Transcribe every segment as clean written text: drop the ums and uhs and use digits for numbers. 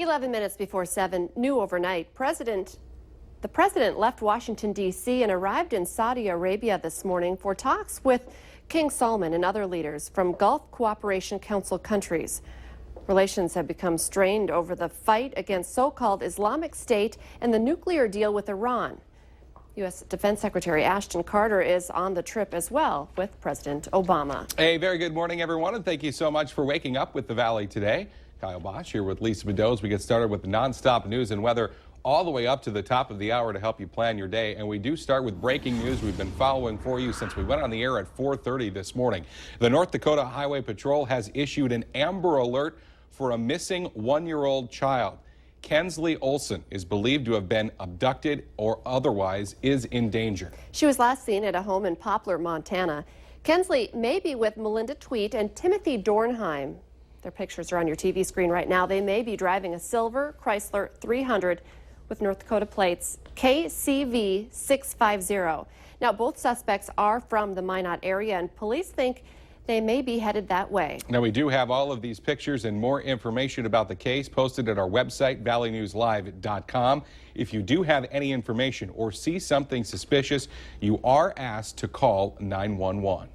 11 minutes before 7, new overnight. The president left Washington, D.C. and arrived in Saudi Arabia this morning for talks with King Salman and other leaders from Gulf Cooperation Council countries. Relations have become strained over the fight against so-called Islamic State and the nuclear deal with Iran. U.S. Defense Secretary Ashton Carter is on the trip as well with President Obama. A very good morning, everyone, and thank you so much for waking up with the Valley today. Kyle Bosch here with Lisa Bedeau. We get started with nonstop news and weather all the way up to the top of the hour to help you plan your day. And we do start with breaking news we've been following for you since we went on the air at 4:30 this morning. The North Dakota Highway Patrol has issued an Amber Alert for a missing one-year-old child. Kensley Olson is believed to have been abducted or otherwise is in danger. She was last seen at a home in Poplar, Montana. Kensley may be with Melinda Tweet and Timothy Dornheim. Their pictures are on your TV screen right now. They may be driving a silver Chrysler 300 with North Dakota plates KCV 650. Now, both suspects are from the Minot area, and police think they may be headed that way. Now, we do have all of these pictures and more information about the case posted at our website, valleynewslive.com. If you do have any information or see something suspicious, you are asked to call 911.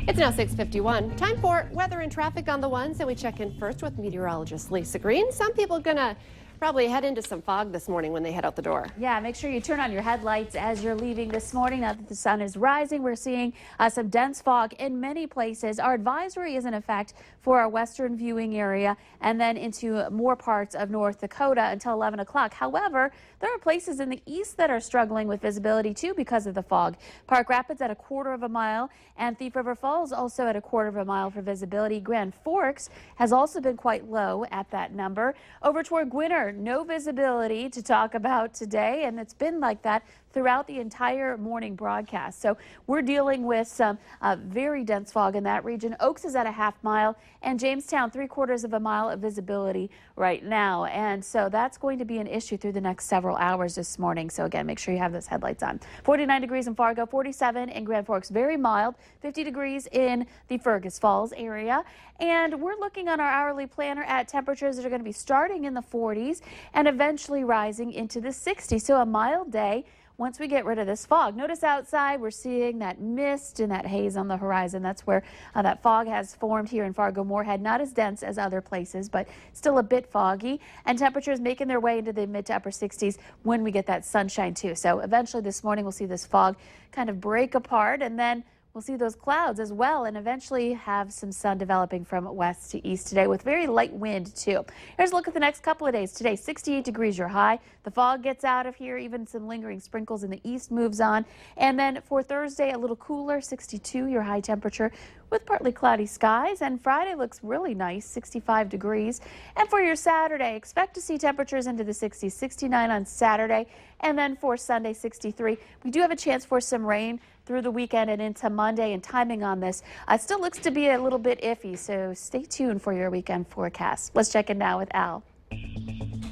It's now 6:51. Time for weather and traffic on the ones, and we check in first with meteorologist Lisa Green. Some people are gonna probably head into some fog this morning when they head out the door. Yeah, make sure you turn on your headlights as you're leaving this morning. Now that the sun is rising, we're seeing some dense fog in many places. Our advisory is in effect for our western viewing area and then into more parts of North Dakota until 11 o'clock. However, there are places in the east that are struggling with visibility too because of the fog. Park Rapids at 1/4 of a mile and Thief River Falls also at 1/4 of a mile for visibility. Grand Forks has also been quite low at that number. Over toward Gwinner, no visibility to talk about today, and it's been like that throughout the entire morning broadcast. So we're dealing with some very dense fog in that region. Oaks is at 1/2 mile and Jamestown 3/4 of a mile of visibility right now. And so that's going to be an issue through the next several hours this morning. So again, make sure you have those headlights on. 49 degrees in Fargo, 47 in Grand Forks, very mild, 50 degrees in the Fergus Falls area. And we're looking on our hourly planner at temperatures that are going to be starting in the 40s and eventually rising into the 60s. So a mild day once we get rid of this fog. Notice outside we're seeing that mist and that haze on the horizon. That's where that fog has formed here in Fargo-Moorhead. Not as dense as other places, but still a bit foggy. And temperatures making their way into the mid to upper 60s when we get that sunshine too. So eventually this morning we'll see this fog kind of break apart, and then we'll see those clouds as well and eventually have some sun developing from west to east today with very light wind too. Here's a look at the next couple of days. Today, 68 degrees your high. The fog gets out of here. Even some lingering sprinkles in the east moves on. And then for Thursday, a little cooler, 62 your high temperature with partly cloudy skies. And Friday looks really nice, 65 degrees. And for your Saturday, expect to see temperatures into the 60s, 69 on Saturday. And then for Sunday, 63. We do have a chance for some rain through the weekend and into Monday, and timing on this still looks to be a little bit iffy, so stay tuned for your weekend forecast. Let's check in now with Al.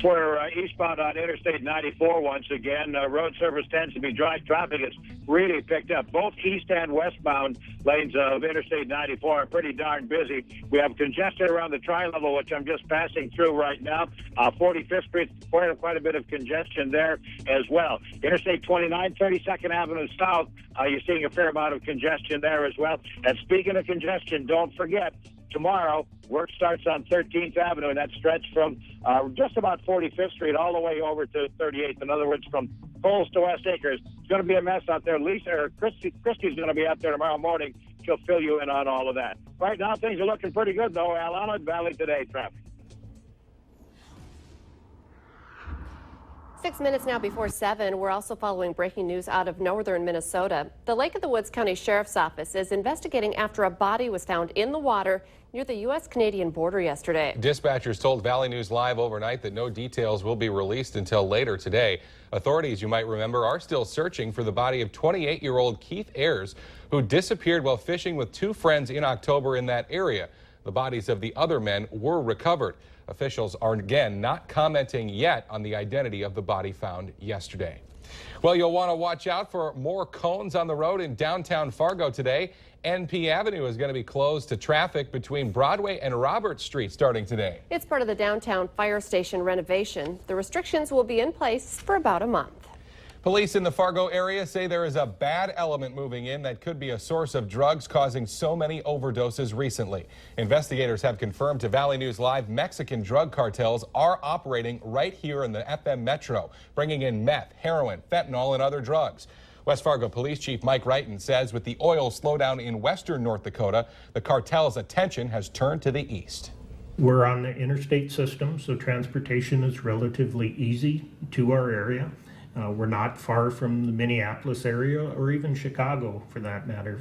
We're eastbound on Interstate 94 once again. Road service tends to be dry. Traffic has really picked up. Both east and westbound lanes of Interstate 94 are pretty darn busy. We have congestion around the tri-level, which I'm just passing through right now. 45th Street, quite a bit of congestion there as well. Interstate 29, 32nd Avenue South, you're seeing a fair amount of congestion there as well. And speaking of congestion, don't forget, tomorrow, work starts on 13th Avenue, and that stretch from just about 45th Street all the way over to 38th. In other words, from Coles to West Acres. It's going to be a mess out there. Christy's going to be out there tomorrow morning. She'll fill you in on all of that. Right now, things are looking pretty good, though. Alana Valley Today traffic. 6 minutes now before 7, we're also following breaking news out of northern Minnesota. The Lake of the Woods County Sheriff's Office is investigating after a body was found in the water near the U.S.-Canadian border yesterday. Dispatchers told Valley News Live overnight that no details will be released until later today. Authorities, you might remember, are still searching for the body of 28-year-old Keith Ayers, who disappeared while fishing with 2 friends in October in that area. The bodies of the other men were recovered. Officials are again not commenting yet on the identity of the body found yesterday. Well, you'll want to watch out for more cones on the road in downtown Fargo today. NP Avenue is going to be closed to traffic between Broadway and Robert Street starting today. It's part of the downtown fire station renovation. The restrictions will be in place for about a month. Police in the Fargo area say there is a bad element moving in that could be a source of drugs causing so many overdoses recently. Investigators have confirmed to Valley News Live Mexican drug cartels are operating right here in the FM Metro, bringing in meth, heroin, fentanyl, and other drugs. West Fargo Police Chief Mike Wrighton says with the oil slowdown in western North Dakota, the cartel's attention has turned to the east. We're on the interstate system, so transportation is relatively easy to our area. We're not far from the Minneapolis area or even Chicago for that matter.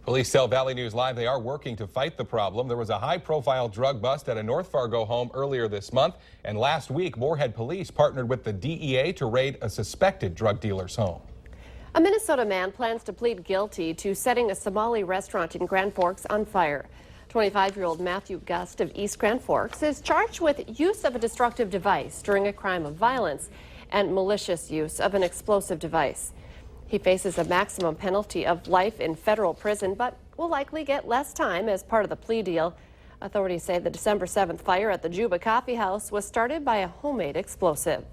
Police tell Valley News Live they are working to fight the problem. There was a high-profile drug bust at a North Fargo home earlier this month, and last week Moorhead Police partnered with the DEA to raid a suspected drug dealer's home. A Minnesota man plans to plead guilty to setting a Somali restaurant in Grand Forks on fire. 25-year-old Matthew Gust of East Grand Forks is charged with use of a destructive device during a crime of violence and malicious use of an explosive device. He faces a maximum penalty of life in federal prison, but will likely get less time as part of the plea deal. Authorities say the December 7th fire at the Juba Coffee House was started by a homemade explosive.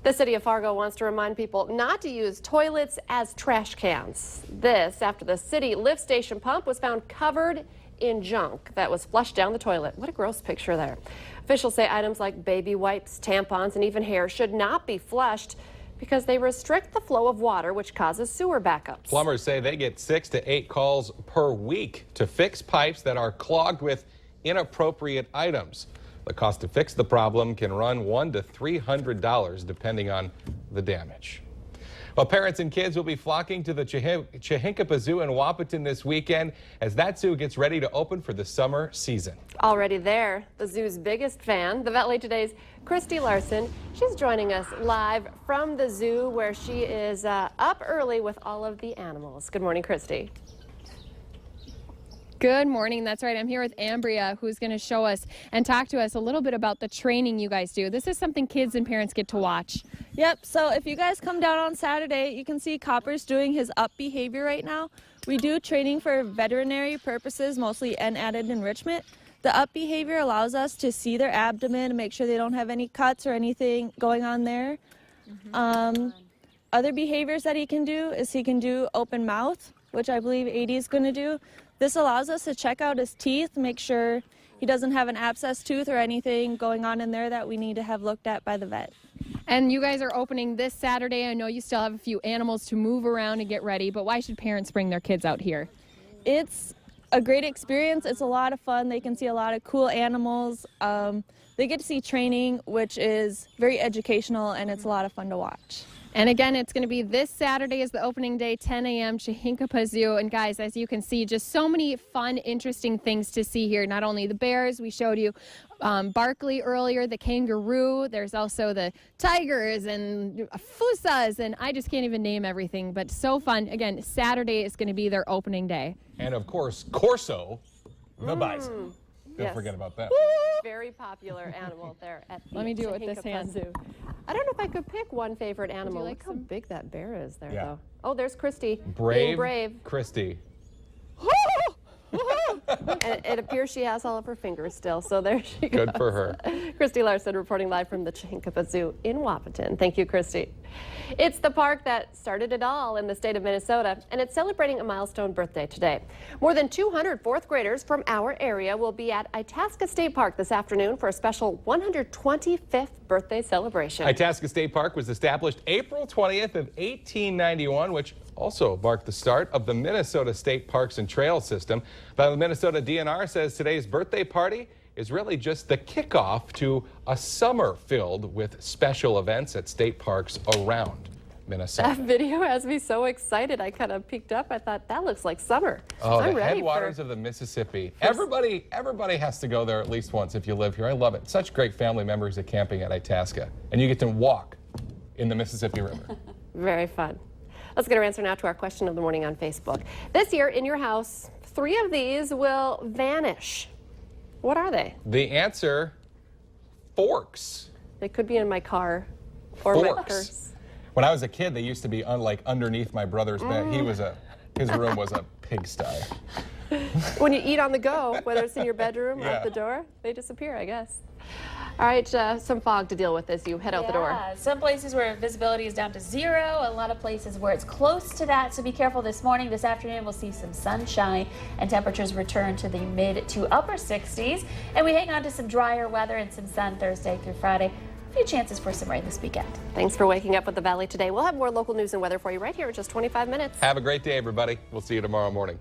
The city of Fargo wants to remind people not to use toilets as trash cans. This after the city lift station pump was found covered in junk that was flushed down the toilet. What a gross picture there. Officials say items like baby wipes, tampons, and even hair should not be flushed because they restrict the flow of water, which causes sewer backups. Plumbers say they get 6 to 8 calls per week to fix pipes that are clogged with inappropriate items. The cost to fix the problem can run $100 to $300 depending on the damage. Well, parents and kids will be flocking to the Chihinkapa Zoo in Wahpeton this weekend as that zoo gets ready to open for the summer season. Already there, the zoo's biggest fan, the Valley Today's Christy Larson. She's joining us live from the zoo where she is up early with all of the animals. Good morning, Christy. Good morning. That's right. I'm here with Ambria, who's going to show us and talk to us a little bit about the training you guys do. This is something kids and parents get to watch. Yep. So if you guys come down on Saturday, you can see Copper's doing his up behavior right now. We do training for veterinary purposes, mostly and added enrichment. The up behavior allows us to see their abdomen and make sure they don't have any cuts or anything going on there. Other behaviors that he can do is he can do open mouth, which I believe AD is going to do. This allows us to check out his teeth, make sure he doesn't have an abscess tooth or anything going on in there that we need to have looked at by the vet. And you guys are opening this Saturday. I know you still have a few animals to move around and get ready, but why should parents bring their kids out here? It's a great experience. It's a lot of fun. They can see a lot of cool animals. They get to see training, which is very educational, and it's a lot of fun to watch. And again, it's going to be this Saturday is the opening day, 10 a.m. Chihinkapa Zoo. And guys, as you can see, just so many fun, interesting things to see here. Not only the bears, we showed you Barkley earlier, the kangaroo. There's also the tigers and fusas, and I just can't even name everything, but so fun. Again, Saturday is going to be their opening day. And of course, Corso, the bison. Don't forget about that. Very popular animal there at the Let me do it with this Chihinkapa hand. Zoo. I don't know if I could pick one favorite animal. like Look how some? big that bear is there, Yeah. though. Oh, there's Christy. Being Brave, brave. Christy. And it appears she has all of her fingers still, so there she goes. Good for her. Christy Larson reporting live from the Chihinkapa Zoo in Wahpeton. Thank you, Christy. It's the park that started it all in the state of Minnesota, and it's celebrating a milestone birthday today. More than 200 fourth graders from our area will be at Itasca State Park this afternoon for a special 125th birthday celebration. Itasca State Park was established April 20th of 1891, which also marked the start of the Minnesota State Parks and Trails system. The Minnesota DNR says today's birthday party is really just the kickoff to a summer filled with special events at state parks around Minnesota. That video has me so excited. I kind of peeked up. I thought, that looks like summer. Oh, I'm the ready headwaters of the Mississippi. Everybody has to go there at least once if you live here. I love it. Such great family memories of camping at Itasca. And you get to walk in the Mississippi River. Very fun. Let's get our answer now to our question of the morning on Facebook. This year in your house, 3 of these will vanish. What are they? The answer, forks. They could be in my car or my Forks. purse. When I was a kid, they used to be like underneath my brother's bed. His room was a pigsty. When you eat on the go, whether it's in your bedroom or Yeah. out the door, they disappear, I guess. All right, some fog to deal with as you head out the door. Some places where visibility is down to 0, a lot of places where it's close to that, so be careful this morning. This afternoon we'll see some sunshine and temperatures return to the mid to upper 60s, and we hang on to some drier weather and some sun Thursday through Friday. A few chances for some rain this weekend. Thanks for waking up with the Valley today. We'll have more local news and weather for you right here in just 25 minutes. Have a great day, everybody. We'll see you tomorrow morning.